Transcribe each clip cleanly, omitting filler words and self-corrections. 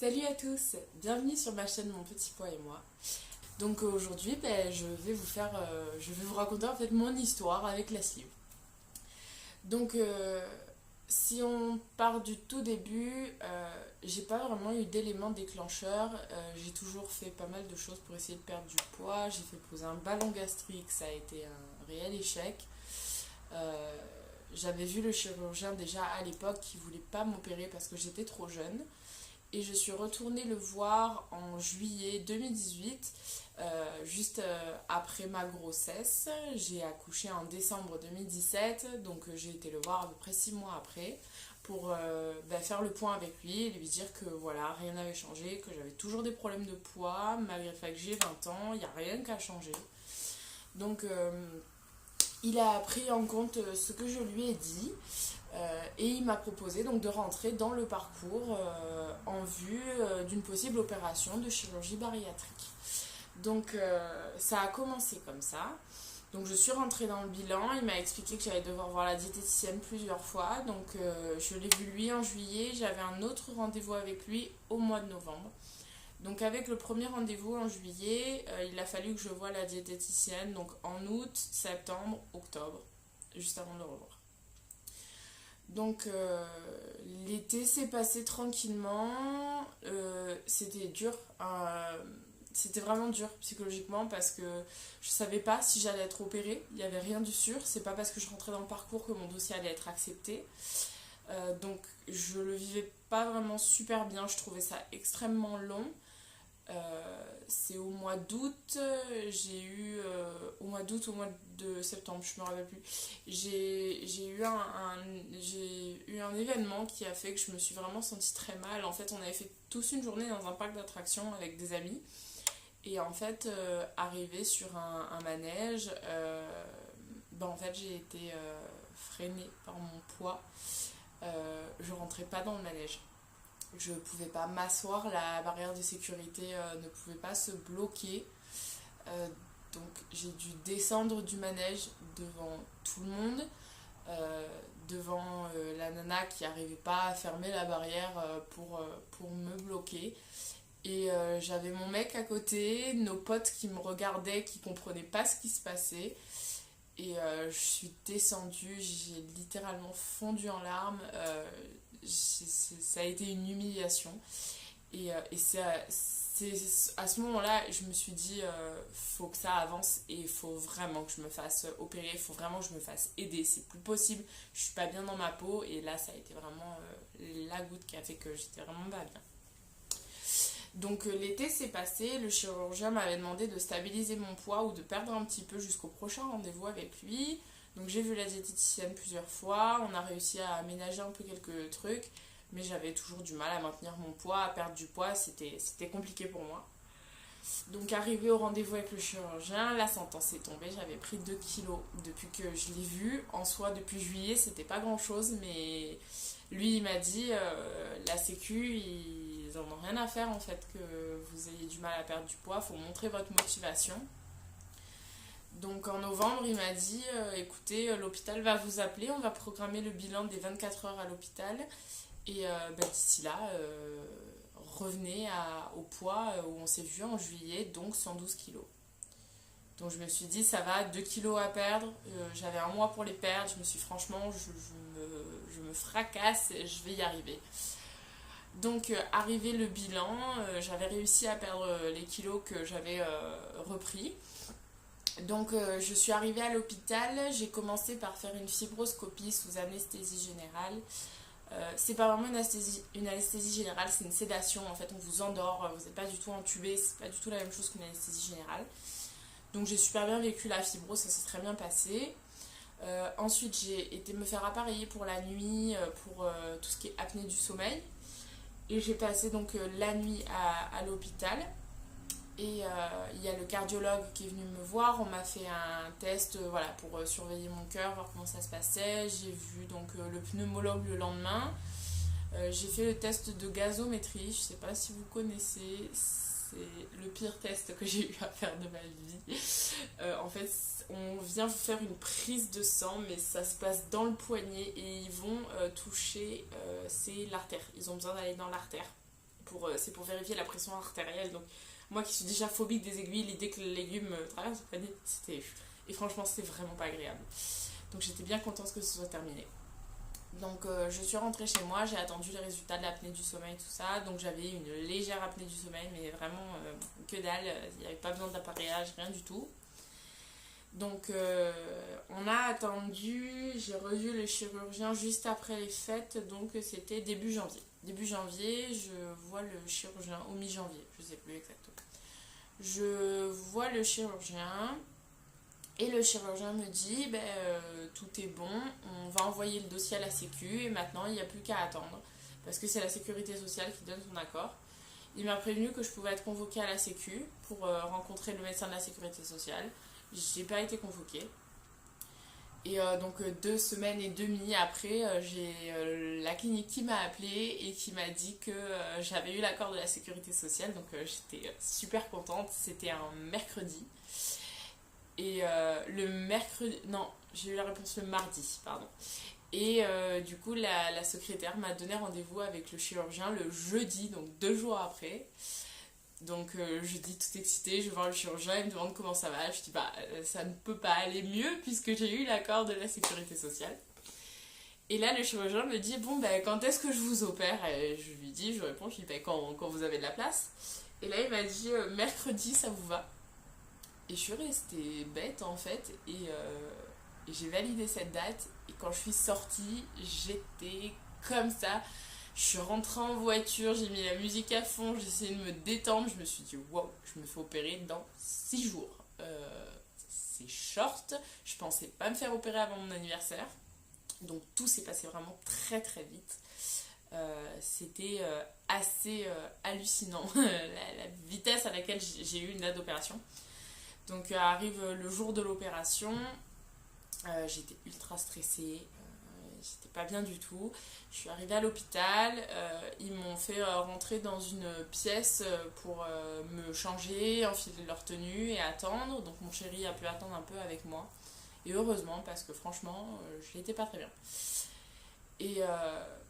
Salut à tous, bienvenue sur ma chaîne Mon Petit Pois et moi. Donc aujourd'hui, je vais vous raconter en fait mon histoire avec la sleeve. Donc si on part du tout début, j'ai pas vraiment eu d'élément déclencheur. J'ai toujours fait pas mal de choses pour essayer de perdre du poids. J'ai fait poser un ballon gastrique, ça a été un réel échec. Euh, J'avais vu le chirurgien déjà à l'époque qui voulait pas m'opérer parce que j'étais trop jeune. Et je suis retournée le voir en juillet 2018, après ma grossesse. J'ai accouché en décembre 2017, donc j'ai été le voir à peu près 6 mois après pour faire le point avec lui et lui dire que voilà, rien n'avait changé, que j'avais toujours des problèmes de poids, malgré le fait que j'ai 20 ans, il n'y a rien qui a changé. Donc il a pris en compte ce que je lui ai dit. Et il m'a proposé donc de rentrer dans le parcours en vue d'une possible opération de chirurgie bariatrique. Donc ça a commencé comme ça. Donc je suis rentrée dans le bilan, il m'a expliqué que j'allais devoir voir la diététicienne plusieurs fois. Donc je l'ai vu lui en juillet, j'avais un autre rendez-vous avec lui au mois de novembre. Donc avec le premier rendez-vous en juillet, il a fallu que je voie la diététicienne donc en août, septembre, octobre, juste avant de le revoir. Donc l'été s'est passé tranquillement, c'était dur, c'était vraiment dur psychologiquement parce que je savais pas si j'allais être opérée, il n'y avait rien de sûr, c'est pas parce que je rentrais dans le parcours que mon dossier allait être accepté. Donc je le vivais pas vraiment super bien, je trouvais ça extrêmement long. C'est au mois d'août, au mois d'août, au mois de septembre, je me rappelle plus. J'ai eu un événement qui a fait que je me suis vraiment sentie très mal. En fait, on avait fait tous une journée dans un parc d'attractions avec des amis. Et en fait, arrivé sur un manège, en fait, j'ai été freinée par mon poids. Je rentrais pas dans le manège. Je pouvais pas m'asseoir, la barrière de sécurité ne pouvait pas se bloquer. Euh, donc j'ai dû descendre du manège devant tout le monde, devant la nana qui n'arrivait pas à fermer la barrière pour me bloquer. Et j'avais mon mec à côté, nos potes qui me regardaient, qui comprenaient pas ce qui se passait. Et je suis descendue, j'ai littéralement fondu en larmes. Ça a été une humiliation. Et c'est à ce moment-là, je me suis dit, faut que ça avance et il faut vraiment que je me fasse opérer, il faut vraiment que je me fasse aider. C'est plus possible, je suis pas bien dans ma peau. Et là, ça a été vraiment la goutte qui a fait que j'étais vraiment pas bien. Donc l'été s'est passé, le chirurgien m'avait demandé de stabiliser mon poids ou de perdre un petit peu jusqu'au prochain rendez-vous avec lui. Donc j'ai vu la diététicienne plusieurs fois, on a réussi à aménager un peu quelques trucs, mais j'avais toujours du mal à maintenir mon poids, à perdre du poids, c'était compliqué pour moi. Donc arrivé au rendez-vous avec le chirurgien, la sentence est tombée, j'avais pris 2 kilos depuis que je l'ai vu. En soi, depuis juillet, c'était pas grand-chose, mais lui, il m'a dit, la sécu, ils en ont rien à faire en fait, que vous ayez du mal à perdre du poids, faut montrer votre motivation. Donc en novembre, il m'a dit, écoutez, l'hôpital va vous appeler, on va programmer le bilan des 24 heures à l'hôpital. Et d'ici là, revenez au poids où on s'est vu en juillet, donc 112 kilos. Donc je me suis dit, ça va, 2 kilos à perdre, j'avais un mois pour les perdre, je me suis dit, franchement, je me fracasse, je vais y arriver. Donc arrivé le bilan, j'avais réussi à perdre les kilos que j'avais repris. Donc je suis arrivée à l'hôpital, j'ai commencé par faire une fibroscopie sous anesthésie générale. C'est pas vraiment une anesthésie générale, c'est une sédation. En fait, on vous endort, vous n'êtes pas du tout entubé, c'est pas du tout la même chose qu'une anesthésie générale. Donc j'ai super bien vécu la fibro, ça s'est très bien passé. Ensuite, j'ai été me faire appareiller pour la nuit, pour tout ce qui est apnée du sommeil. Et j'ai passé donc la nuit à l'hôpital. Et il y a le cardiologue qui est venu me voir, on m'a fait un test voilà, pour surveiller mon cœur, voir comment ça se passait. J'ai vu donc le pneumologue le lendemain. J'ai fait le test de gazométrie, je ne sais pas si vous connaissez, c'est le pire test que j'ai eu à faire de ma vie. En fait, on vient vous faire une prise de sang, mais ça se passe dans le poignet et ils vont toucher, c'est l'artère. Ils ont besoin d'aller dans l'artère c'est pour vérifier la pression artérielle. Donc moi qui suis déjà phobique des aiguilles, l'idée que l'aiguille me traverse le poignet, et franchement c'était vraiment pas agréable. Donc j'étais bien contente que ce soit terminé. Donc je suis rentrée chez moi, j'ai attendu les résultats de l'apnée du sommeil, tout ça. Donc j'avais une légère apnée du sommeil, mais vraiment que dalle, il n'y avait pas besoin d'appareillage, rien du tout. Donc on a attendu, j'ai revu le chirurgien juste après les fêtes, donc c'était début janvier. Début janvier, je vois le chirurgien, au mi-janvier, je sais plus exactement. Je vois le chirurgien. Et le chirurgien me dit, tout est bon, on va envoyer le dossier à la Sécu et maintenant il n'y a plus qu'à attendre. Parce que c'est la sécurité sociale qui donne son accord. Il m'a prévenu que je pouvais être convoquée à la Sécu pour rencontrer le médecin de la sécurité sociale. Je n'ai pas été convoquée. Et donc 2 semaines et demie après, j'ai la clinique qui m'a appelée et qui m'a dit que j'avais eu l'accord de la sécurité sociale. Donc j'étais super contente, c'était un mercredi. Et le mercredi... Non, j'ai eu la réponse le mardi, pardon. Et du coup, la secrétaire m'a donné rendez-vous avec le chirurgien le jeudi, donc 2 jours après. Donc jeudi, tout excitée, je vais voir le chirurgien, il me demande comment ça va. Je dis, ça ne peut pas aller mieux puisque j'ai eu l'accord de la sécurité sociale. Et là, le chirurgien me dit, quand est-ce que je vous opère? Et je lui réponds, je lui dis, quand vous avez de la place. Et là, il m'a dit, mercredi, ça vous va? Et je suis restée bête en fait, et j'ai validé cette date. Et quand je suis sortie, j'étais comme ça. Je suis rentrée en voiture, j'ai mis la musique à fond, j'ai essayé de me détendre. Je me suis dit, wow, je me fais opérer dans 6 jours. C'est short, je pensais pas me faire opérer avant mon anniversaire. Donc tout s'est passé vraiment très très vite. C'était assez hallucinant, la vitesse à laquelle j'ai eu une date d'opération. Donc arrive le jour de l'opération, j'étais ultra stressée, j'étais pas bien du tout. Je suis arrivée à l'hôpital, ils m'ont fait rentrer dans une pièce pour me changer, enfiler leur tenue et attendre. Donc mon chéri a pu attendre un peu avec moi. Et heureusement, parce que franchement, je n'étais pas très bien. Et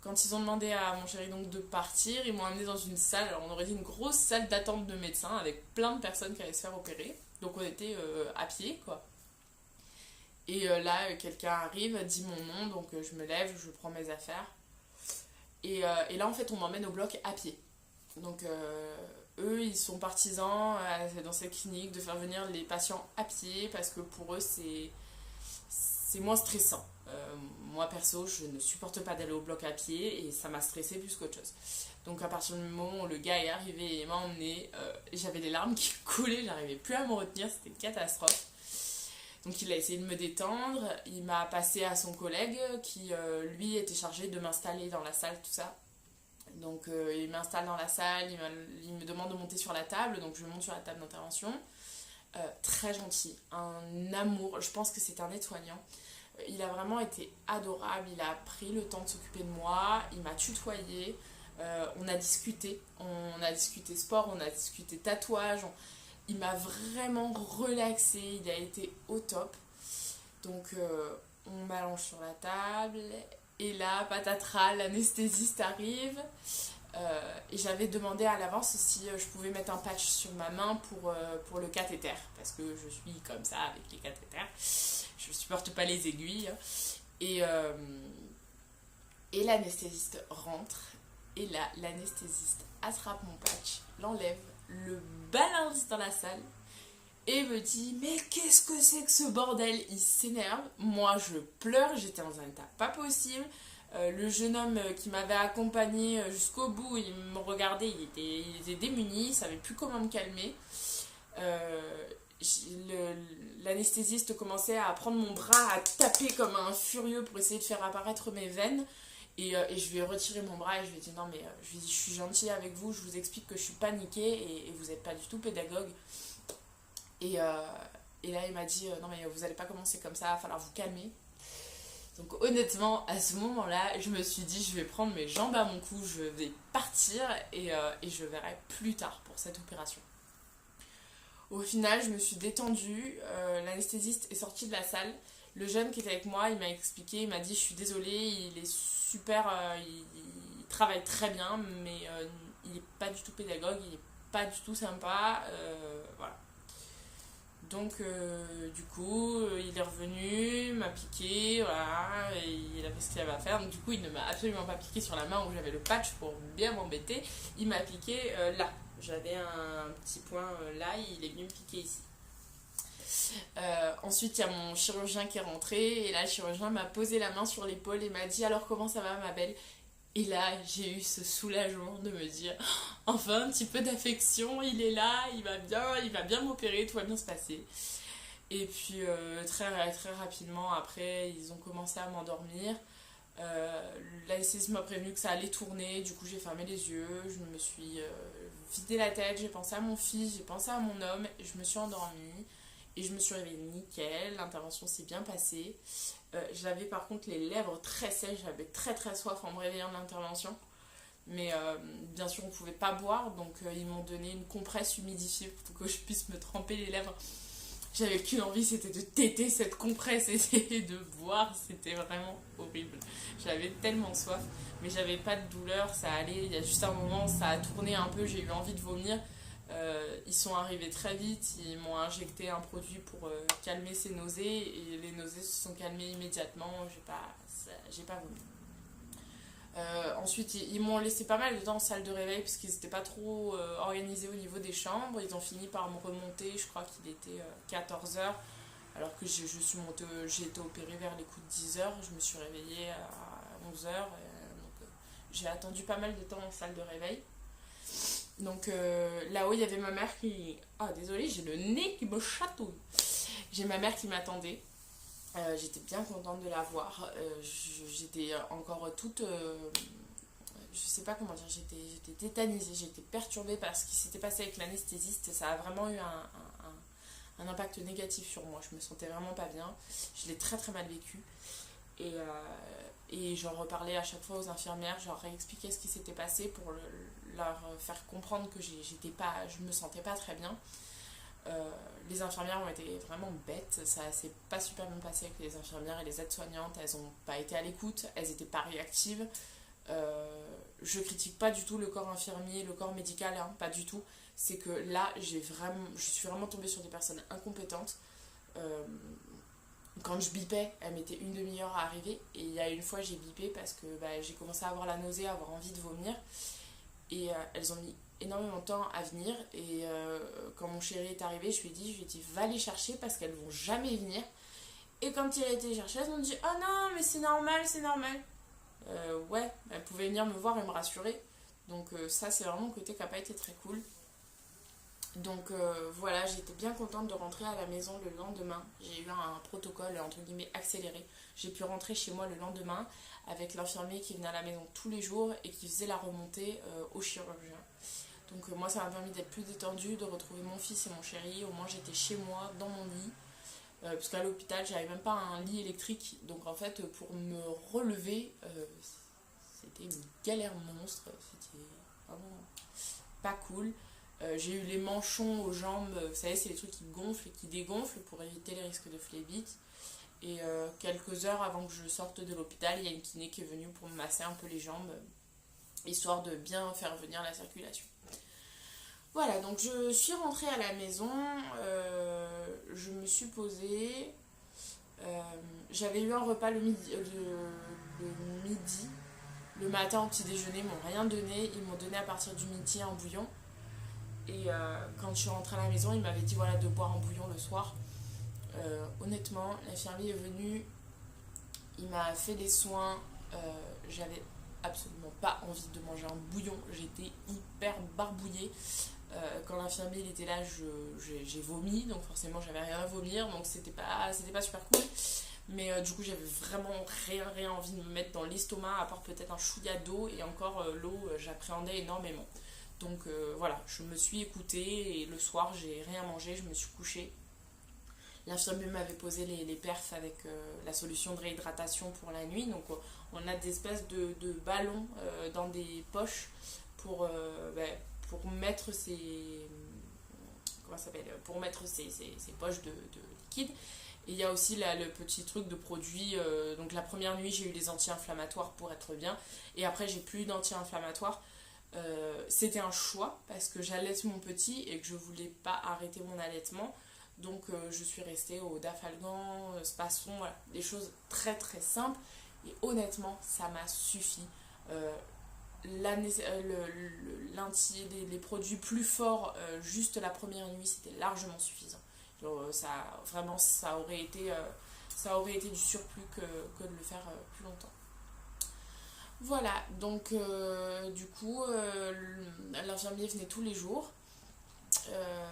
quand ils ont demandé à mon chéri donc de partir, ils m'ont amené dans une salle. Alors on aurait dit une grosse salle d'attente de médecins avec plein de personnes qui allaient se faire opérer. Donc on était à pied, quoi. Et là, quelqu'un arrive, dit mon nom, donc je me lève, je prends mes affaires. Et là, en fait, on m'emmène au bloc à pied. Donc eux, ils sont partisans dans cette clinique de faire venir les patients à pied parce que pour eux, c'est moins stressant. Moi, perso, je ne supporte pas d'aller au bloc à pied et ça m'a stressé plus qu'autre chose. Donc à partir du moment où le gars est arrivé et m'a emmené, j'avais les larmes qui coulaient, j'arrivais plus à me retenir, c'était une catastrophe. Donc il a essayé de me détendre, il m'a passé à son collègue qui lui était chargé de m'installer dans la salle, tout ça. Donc il m'installe dans la salle, il me demande de monter sur la table, donc je monte sur la table d'intervention. Très gentil, un amour, je pense que c'est un aide-soignant. Il a vraiment été adorable, il a pris le temps de s'occuper de moi, il m'a tutoyé. On a discuté sport, on a discuté tatouage, il m'a vraiment relaxée, il a été au top. Donc on m'allonge sur la table et là, patatras, l'anesthésiste arrive. Et j'avais demandé à l'avance si je pouvais mettre un patch sur ma main pour le cathéter, parce que je suis comme ça avec les cathéters, je supporte pas les aiguilles. Et l'anesthésiste rentre. Et là, l'anesthésiste attrape mon patch, l'enlève, le balance dans la salle et me dit « Mais qu'est-ce que c'est que ce bordel ?» Il s'énerve. Moi, je pleure, j'étais dans un état pas possible. Le jeune homme qui m'avait accompagné jusqu'au bout, il me regardait, il était démuni, il savait plus comment me calmer. L'anesthésiste commençait à prendre mon bras, à taper comme un furieux pour essayer de faire apparaître mes veines. Et je lui ai retiré mon bras et je lui ai dit non mais je lui ai dit, je suis gentille avec vous, je vous explique que je suis paniquée et vous n'êtes pas du tout pédagogue. Et là il m'a dit non mais vous n'allez pas commencer comme ça, il va falloir vous calmer. Donc honnêtement à ce moment-là je me suis dit je vais prendre mes jambes à mon cou, je vais partir et je verrai plus tard pour cette opération. Au final je me suis détendue, l'anesthésiste est sorti de la salle. Le jeune qui était avec moi, il m'a expliqué, il m'a dit je suis désolée, il est super, il travaille très bien, mais il est pas du tout pédagogue, il est pas du tout sympa, voilà. Donc du coup, il est revenu, m'a piqué, voilà, et il a fait ce qu'il avait à faire. Donc du coup, il ne m'a absolument pas piqué sur la main où j'avais le patch pour bien m'embêter. Il m'a piqué là. J'avais un petit point là, il est venu me piquer ici. Ensuite, il y a mon chirurgien qui est rentré et là, le chirurgien m'a posé la main sur l'épaule et m'a dit alors comment ça va ma belle? Et là, j'ai eu ce soulagement de me dire enfin un petit peu d'affection, il est là, il va bien m'opérer, tout va bien se passer. Et puis très rapidement après, ils ont commencé à m'endormir. L'anesthésiste m'a prévenu que ça allait tourner, du coup j'ai fermé les yeux, je me suis vidé la tête, j'ai pensé à mon fils, j'ai pensé à mon homme, et je me suis endormie et je me suis réveillée nickel, l'intervention s'est bien passée. J'avais par contre les lèvres très sèches, j'avais très soif en me réveillant de l'intervention, mais bien sûr on pouvait pas boire, donc ils m'ont donné une compresse humidifiée pour que je puisse me tremper les lèvres. J'avais qu'une envie, c'était de téter cette compresse et de boire, c'était vraiment horrible. J'avais tellement soif, mais j'avais pas de douleur, ça allait. Il y a juste un moment, ça a tourné un peu, j'ai eu envie de vomir. Ils sont arrivés très vite, ils m'ont injecté un produit pour calmer ces nausées et les nausées se sont calmées immédiatement, j'ai pas vomi. Ensuite, ils m'ont laissé pas mal de temps en salle de réveil parce qu'ils n'étaient pas trop organisés au niveau des chambres. Ils ont fini par me remonter, je crois qu'il était 14h, alors que j'ai été opérée vers les coups de 10h. Je me suis réveillée à 11h. Donc, j'ai attendu pas mal de temps en salle de réveil. Donc là-haut, il y avait ma mère qui... Ah, désolée, j'ai le nez qui me chatouille. J'ai ma mère qui m'attendait. J'étais bien contente de la voir. J'étais encore toute... je sais pas comment dire, j'étais tétanisée, j'étais perturbée par ce qui s'était passé avec l'anesthésiste. Ça a vraiment eu un impact négatif sur moi. Je me sentais vraiment pas bien. Je l'ai très mal vécu. Et j'en reparlais à chaque fois aux infirmières. Je leur réexpliquais ce qui s'était passé pour leur faire comprendre que je me sentais pas très bien. Les infirmières ont été vraiment bêtes, ça s'est pas super bien passé avec les infirmières et les aides-soignantes, elles ont pas été à l'écoute, elles étaient pas réactives. Je critique pas du tout le corps infirmier, le corps médical, hein, pas du tout. C'est que là, je suis vraiment tombée sur des personnes incompétentes. Quand je bipais, elles mettaient une demi-heure à arriver et il y a une fois j'ai bipé parce que j'ai commencé à avoir la nausée, à avoir envie de vomir et elles ont mis énormément de temps à venir et quand mon chéri est arrivé, je lui ai dit va les chercher parce qu'elles vont jamais venir. Et quand il a été les chercher, elles m'ont dit oh non mais c'est normal. Ouais, elles pouvaient venir me voir et me rassurer. Donc ça c'est vraiment un côté qui n'a pas été très cool. Donc voilà, j'étais bien contente de rentrer à la maison le lendemain. J'ai eu un protocole entre guillemets accéléré. J'ai pu rentrer chez moi le lendemain avec l'infirmier qui venait à la maison tous les jours et qui faisait la remontée au chirurgien. Donc moi ça m'a permis d'être plus détendue, de retrouver mon fils et mon chéri. Au moins j'étais chez moi, dans mon lit. Parce qu'à l'hôpital j'avais même pas un lit électrique. Donc en fait pour me relever, c'était une galère monstre. C'était vraiment pas cool. J'ai eu les manchons aux jambes, vous savez c'est les trucs qui gonflent et qui dégonflent pour éviter les risques de phlébite. Et quelques heures avant que je sorte de l'hôpital, il y a une kiné qui est venue pour me masser un peu les jambes, histoire de bien faire venir la circulation. Voilà, donc je suis rentrée à la maison, je me suis posée, j'avais eu un repas le midi, le matin au petit déjeuner, ils m'ont rien donné, ils m'ont donné à partir du midi un bouillon. Et quand je suis rentrée à la maison, il m'avait dit voilà, de boire un bouillon le soir. Honnêtement, l'infirmier est venu, il m'a fait des soins, j'avais absolument pas envie de manger un bouillon, j'étais hyper barbouillée. Quand l'infirmier il était là, j'ai vomi, donc forcément j'avais rien à vomir, donc c'était pas super cool. Mais du coup j'avais vraiment rien envie de me mettre dans l'estomac, à part peut-être un chouïa d'eau, et encore l'eau j'appréhendais énormément. Donc voilà, je me suis écoutée et le soir j'ai rien mangé, je me suis couchée. L'infirmier m'avait posé les perfs avec la solution de réhydratation pour la nuit. Donc on a des espèces de ballons dans des poches pour mettre ces poches de liquide. Et il y a aussi là, le petit truc de produit. Donc la première nuit j'ai eu des anti-inflammatoires pour être bien. Et après j'ai plus d'anti-inflammatoires. C'était un choix parce que j'allaite mon petit et que je voulais pas arrêter mon allaitement. Donc je suis restée au Dafalgan, Spasson, voilà, des choses très très simples. Et honnêtement, ça m'a suffi. Euh, les produits plus forts, juste la première nuit, c'était largement suffisant. Genre, vraiment, ça aurait été du surplus que de le faire plus longtemps. Voilà, donc du coup, l'infirmier venait tous les jours. Euh,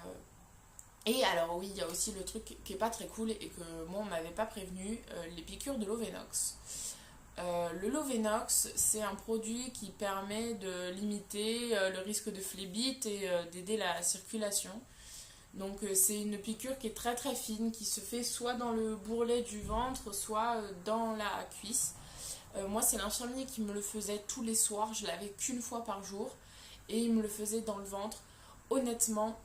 et alors oui, il y a aussi le truc qui est pas très cool et que moi on m'avait pas prévenu, les piqûres de Lovenox. Le Lovenox, c'est un produit qui permet de limiter le risque de phlébite et d'aider la circulation. Donc c'est une piqûre qui est très très fine, qui se fait soit dans le bourrelet du ventre, soit dans la cuisse. Moi, c'est l'infirmier qui me le faisait tous les soirs. Je l'avais qu'une fois par jour. Et il me le faisait dans le ventre. Honnêtement,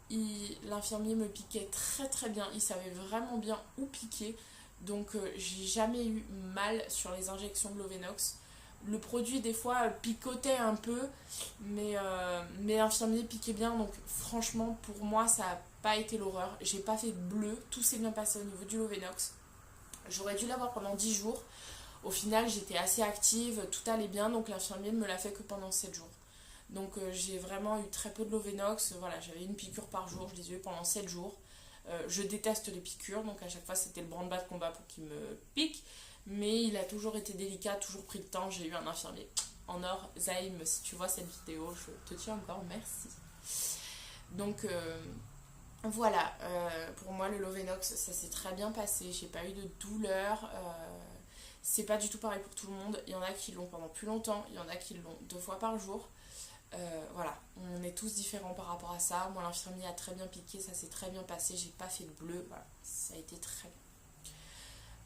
l'infirmier me piquait très très bien. Il savait vraiment bien où piquer. Donc, j'ai jamais eu mal sur les injections de Lovenox. Le produit, des fois, picotait un peu. Mais l'infirmier piquait bien. Donc, franchement, pour moi, ça n'a pas été l'horreur. J'ai pas fait de bleu. Tout s'est bien passé au niveau du Lovenox. J'aurais dû l'avoir pendant 10 jours. Au final, j'étais assez active, tout allait bien, donc l'infirmier ne me l'a fait que pendant 7 jours. Donc j'ai vraiment eu très peu de Lovenox. Voilà, j'avais une piqûre par jour, je les ai eu pendant 7 jours. Je déteste les piqûres, donc à chaque fois c'était le branle-bas de combat pour qu'il me pique. Mais il a toujours été délicat, toujours pris le temps. J'ai eu un infirmier en or. Zaïm, si tu vois cette vidéo, je te tiens encore, merci. Donc voilà, pour moi le Lovenox, ça s'est très bien passé. J'ai pas eu de douleur. C'est pas du tout pareil pour tout le monde. Il y en a qui l'ont pendant plus longtemps, il y en a qui l'ont 2 fois par jour. Voilà, on est tous différents par rapport à ça. Moi, l'infirmier a très bien piqué, ça s'est très bien passé. J'ai pas fait de bleu, voilà, ça a été très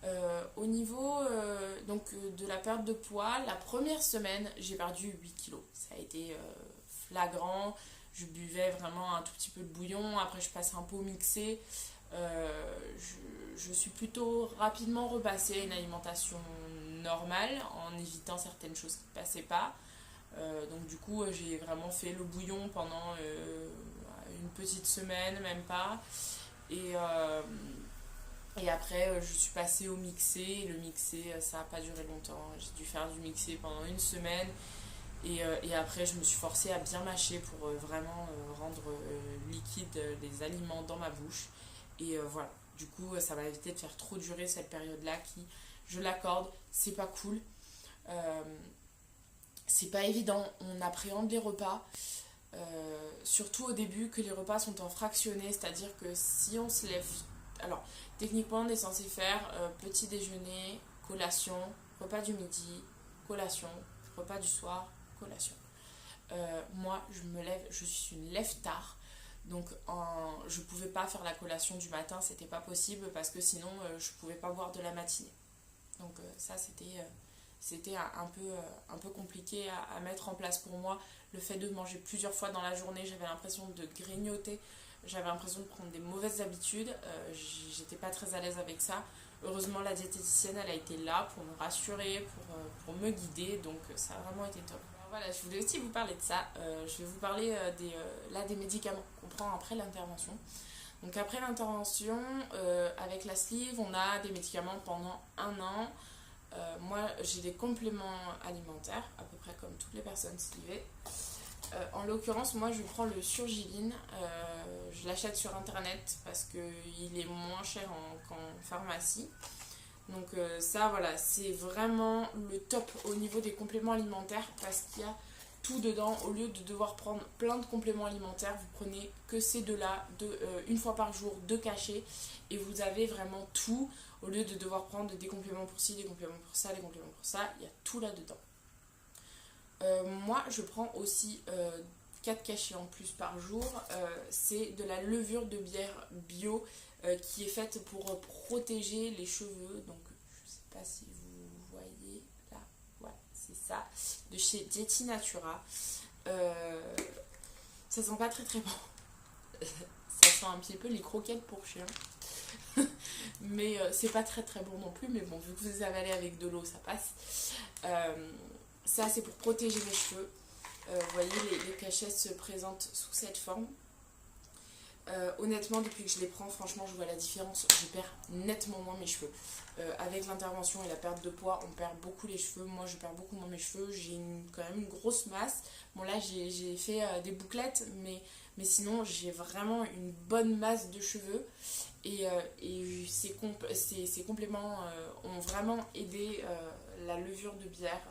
bien. Au niveau de la perte de poids, la première semaine, j'ai perdu 8 kilos. Ça a été flagrant. Je buvais vraiment un tout petit peu de bouillon. Après, je passais un pot mixé. Je suis plutôt rapidement repassée à une alimentation normale en évitant certaines choses qui ne passaient pas. Donc du coup j'ai vraiment fait le bouillon pendant une petite semaine, même pas. Et après je suis passée au mixé. Le mixé ça n'a pas duré longtemps. J'ai dû faire du mixé pendant une semaine. Et après je me suis forcée à bien mâcher pour vraiment rendre liquide les aliments dans ma bouche. Et voilà. Du coup, ça m'a évité de faire trop durer cette période-là qui, je l'accorde, c'est pas cool. Euh, c'est pas évident. On appréhende les repas. Surtout au début que les repas sont en fractionné. C'est-à-dire que si on se lève... Alors, techniquement, on est censé faire petit déjeuner, collation, repas du midi, collation, repas du soir, collation. Moi, je suis une lève-tard. Donc je pouvais pas faire la collation du matin, c'était pas possible parce que sinon je pouvais pas boire de la matinée. Donc ça c'était un peu compliqué à mettre en place pour moi. Le fait de manger plusieurs fois dans la journée, j'avais l'impression de grignoter, j'avais l'impression de prendre des mauvaises habitudes. J'étais pas très à l'aise avec ça. Heureusement la diététicienne elle a été là pour me rassurer, pour me guider, donc ça a vraiment été top. Voilà, je voulais aussi vous parler de ça. Je vais vous parler des médicaments qu'on prend après l'intervention. Donc après l'intervention, avec la sleeve, on a des médicaments pendant 1 an. Moi, j'ai des compléments alimentaires, à peu près comme toutes les personnes slivées. En l'occurrence, moi, je prends le Surgiline. Je l'achète sur internet parce qu'il est moins cher qu'en pharmacie. Donc ça, voilà, c'est vraiment le top au niveau des compléments alimentaires parce qu'il y a tout dedans. Au lieu de devoir prendre plein de compléments alimentaires, vous prenez que ces deux-là, une fois par jour, 2 cachets, et vous avez vraiment tout. Au lieu de devoir prendre des compléments pour ci, des compléments pour ça, des compléments pour ça, il y a tout là-dedans. Moi, je prends aussi 4 cachets en plus par jour. C'est de la levure de bière bio qui est faite pour protéger les cheveux. Donc, je sais pas si vous voyez là. Voilà, c'est ça. De chez Dieti Natura. Ça sent pas très très bon. Ça sent un petit peu les croquettes pour chien. Mais c'est pas très très bon non plus. Mais bon, vu que vous avalez avec de l'eau, ça passe. Ça, c'est pour protéger les cheveux. Vous voyez, les cachets se présentent sous cette forme. Honnêtement, depuis que je les prends, franchement, je vois la différence. Je perds nettement moins mes cheveux. Avec l'intervention et la perte de poids, on perd beaucoup les cheveux. Moi, je perds beaucoup moins mes cheveux. J'ai quand même une grosse masse. Bon, là, j'ai fait des bouclettes, mais sinon, j'ai vraiment une bonne masse de cheveux. Et ces compléments ont vraiment aidé la levure de bière.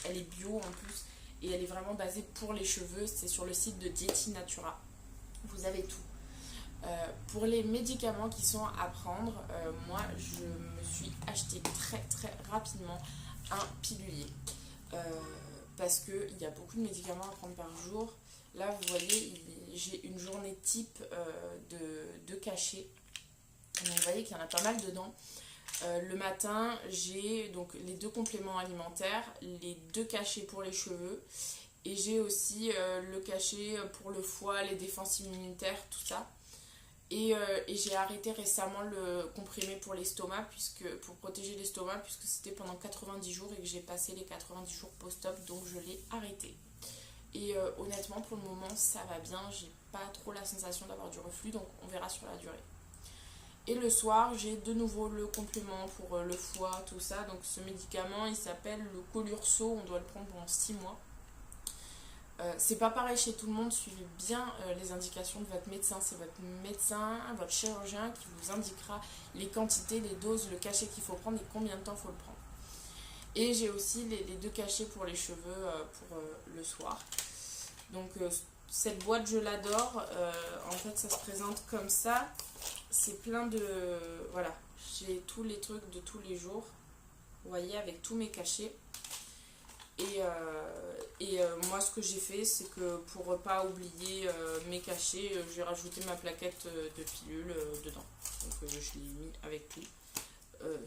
Elle est bio en plus. Et elle est vraiment basée pour les cheveux. C'est sur le site de Dieti Natura. Vous avez tout. Pour les médicaments qui sont à prendre, moi je me suis acheté très très rapidement un pilulier parce qu'il y a beaucoup de médicaments à prendre par jour. Là vous voyez, j'ai une journée type de cachets. Donc vous voyez qu'il y en a pas mal dedans. Le matin, j'ai donc les 2 compléments alimentaires, les 2 cachets pour les cheveux et j'ai aussi le cachet pour le foie, les défenses immunitaires, tout ça. Et j'ai arrêté récemment le comprimé pour l'estomac, pour protéger l'estomac, puisque c'était pendant 90 jours et que j'ai passé les 90 jours post-op, donc je l'ai arrêté. Et honnêtement, pour le moment, ça va bien, j'ai pas trop la sensation d'avoir du reflux, donc on verra sur la durée. Et le soir, j'ai de nouveau le complément pour le foie, tout ça. Donc ce médicament, il s'appelle le Colurso, on doit le prendre pendant 6 mois. C'est pas pareil chez tout le monde, suivez bien les indications de votre médecin. C'est votre médecin, votre chirurgien qui vous indiquera les quantités, les doses, le cachet qu'il faut prendre et combien de temps il faut le prendre. Et j'ai aussi les 2 cachets pour les cheveux pour le soir. Donc cette boîte je l'adore, en fait ça se présente comme ça, c'est plein de... Voilà, j'ai tous les trucs de tous les jours, vous voyez, avec tous mes cachets. Et moi ce que j'ai fait, c'est que pour pas oublier mes cachets, j'ai rajouté ma plaquette de pilules dedans. Donc je l'ai mis avec tout.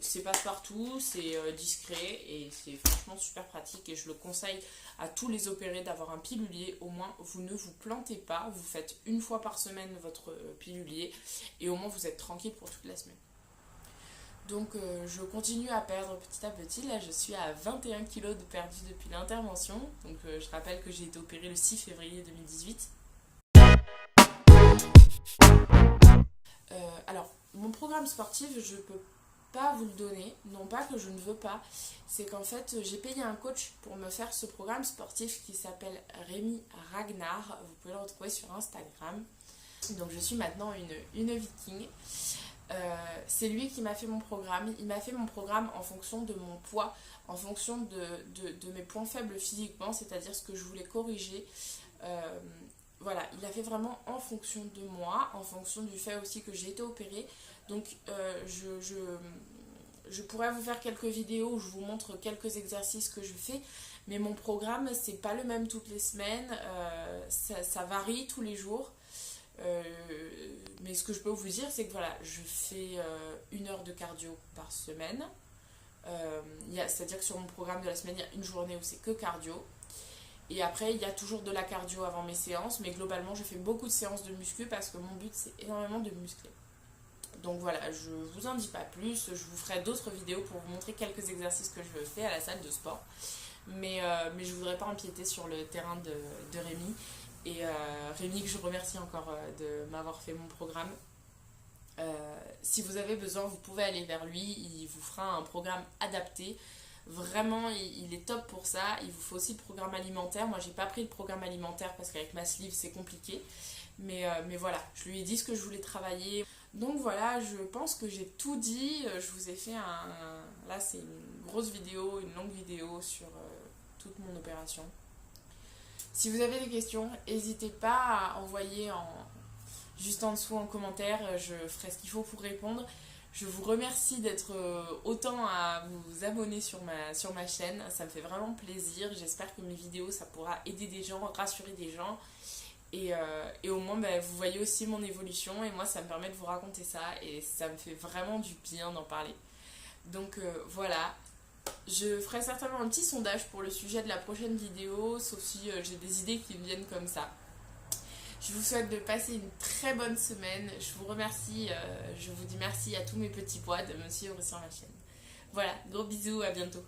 C'est passe-partout, c'est discret et c'est franchement super pratique et je le conseille à tous les opérés d'avoir un pilulier. Au moins vous ne vous plantez pas, vous faites 1 fois par semaine votre pilulier et au moins vous êtes tranquille pour toute la semaine. Donc je continue à perdre petit à petit. Là je suis à 21 kg de perdu depuis l'intervention. Donc je rappelle que j'ai été opérée le 6 février 2018. Alors mon programme sportif, je peux pas vous le donner, non pas que je ne veux pas, c'est qu'en fait j'ai payé un coach pour me faire ce programme sportif qui s'appelle Rémi Ragnar. Vous pouvez le retrouver sur Instagram. Donc je suis maintenant une viking. C'est lui qui m'a fait mon programme. Il m'a fait mon programme en fonction de mon poids, en fonction de mes points faibles physiquement, c'est-à-dire ce que je voulais corriger. Voilà, il a fait vraiment en fonction de moi, en fonction du fait aussi que j'ai été opérée. Donc je pourrais vous faire quelques vidéos où je vous montre quelques exercices que je fais, mais mon programme c'est pas le même toutes les semaines, ça varie tous les jours. Mais ce que je peux vous dire, c'est que voilà, je fais 1 heure de cardio par semaine. C'est-à-dire que sur mon programme de la semaine, il y a une journée où c'est que cardio. Et après, il y a toujours de la cardio avant mes séances, mais globalement, je fais beaucoup de séances de muscu parce que mon but, c'est énormément de muscler. Donc voilà, je vous en dis pas plus. Je vous ferai d'autres vidéos pour vous montrer quelques exercices que je fais à la salle de sport. Mais je voudrais pas empiéter sur le terrain de Rémi. Et Rémi, que je remercie encore de m'avoir fait mon programme. Si vous avez besoin, vous pouvez aller vers lui. Il vous fera un programme adapté. Vraiment, il est top pour ça. Il vous faut aussi le programme alimentaire. Moi, j'ai pas pris le programme alimentaire parce qu'avec ma sleeve, c'est compliqué. Mais voilà, je lui ai dit ce que je voulais travailler. Donc voilà, je pense que j'ai tout dit. Je vous ai fait Là, c'est une grosse vidéo, une longue vidéo sur toute mon opération. Si vous avez des questions, n'hésitez pas à envoyer juste en dessous en commentaire. Je ferai ce qu'il faut pour répondre. Je vous remercie d'être autant à vous abonner sur ma chaîne. Ça me fait vraiment plaisir. J'espère que mes vidéos, ça pourra aider des gens, rassurer des gens. Et au moins, vous voyez aussi mon évolution. Et moi, ça me permet de vous raconter ça. Et ça me fait vraiment du bien d'en parler. Donc voilà. Je ferai certainement un petit sondage pour le sujet de la prochaine vidéo, sauf si j'ai des idées qui me viennent comme ça. Je vous souhaite de passer une très bonne semaine. Je vous remercie, je vous dis merci à tous mes petits pois de me suivre sur ma chaîne. Voilà, gros bisous, à bientôt.